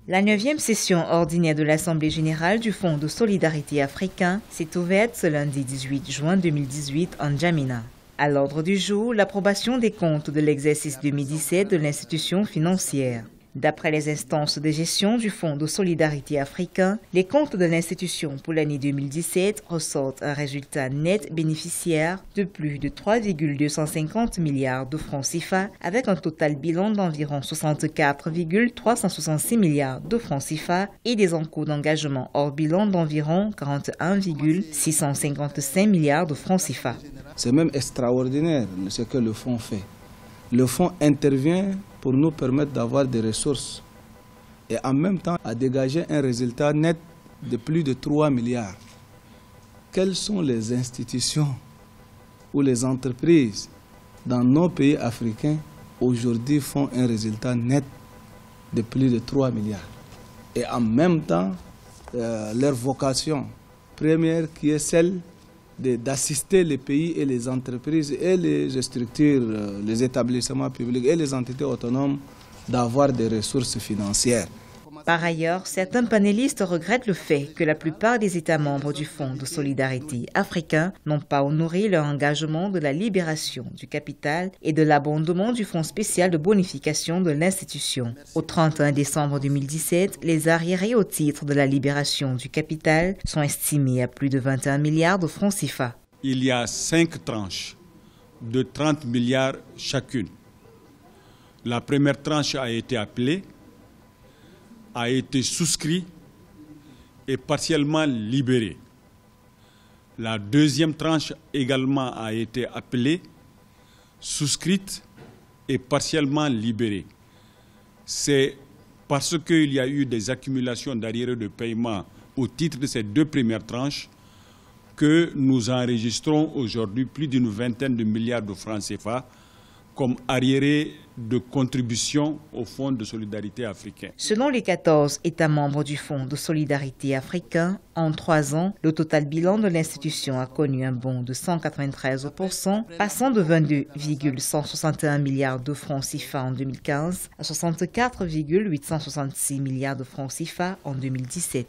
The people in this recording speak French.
La 9e session ordinaire de l'Assemblée générale du Fonds de solidarité africain s'est ouverte ce lundi 18 juin 2018 en N'Djamena. À l'ordre du jour, l'approbation des comptes de l'exercice 2017 de l'institution financière. D'après les instances de gestion du Fonds de solidarité africain, les comptes de l'institution pour l'année 2017 ressortent un résultat net bénéficiaire de plus de 3,250 milliards de francs CFA avec un total bilan d'environ 64,366 milliards de francs CFA et des encours d'engagement hors bilan d'environ 41,655 milliards de francs CFA. C'est même extraordinaire ce que le fonds fait. Le fonds intervient pour nous permettre d'avoir des ressources et en même temps à dégager un résultat net de plus de 3 milliards. Quelles sont les institutions ou les entreprises dans nos pays africains aujourd'hui font un résultat net de plus de 3 milliards? Et en même temps, leur vocation première qui est celle d'assister les pays et les entreprises et les structures, les établissements publics et les entités autonomes d'avoir des ressources financières. Par ailleurs, certains panélistes regrettent le fait que la plupart des États membres du Fonds de solidarité africain n'ont pas honoré leur engagement de la libération du capital et de l'abondement du Fonds spécial de bonification de l'institution. Au 31 décembre 2017, les arriérés au titre de la libération du capital sont estimés à plus de 21 milliards de francs CFA. Il y a 5 tranches de 30 milliards chacune. La première tranche a été appelée, a été souscrit et partiellement libéré. La deuxième tranche également a été appelée, souscrite et partiellement libérée. C'est parce qu'il y a eu des accumulations d'arriérés de paiement au titre de ces 2 premières tranches que nous enregistrons aujourd'hui plus d'une vingtaine de milliards de francs CFA comme arriérés de contribution au Fonds de solidarité africain. Selon les 14 États membres du Fonds de solidarité africain, en 3 ans, le total bilan de l'institution a connu un bond de 193%, passant de 22,161 milliards de francs CFA en 2015 à 64,866 milliards de francs CFA en 2017.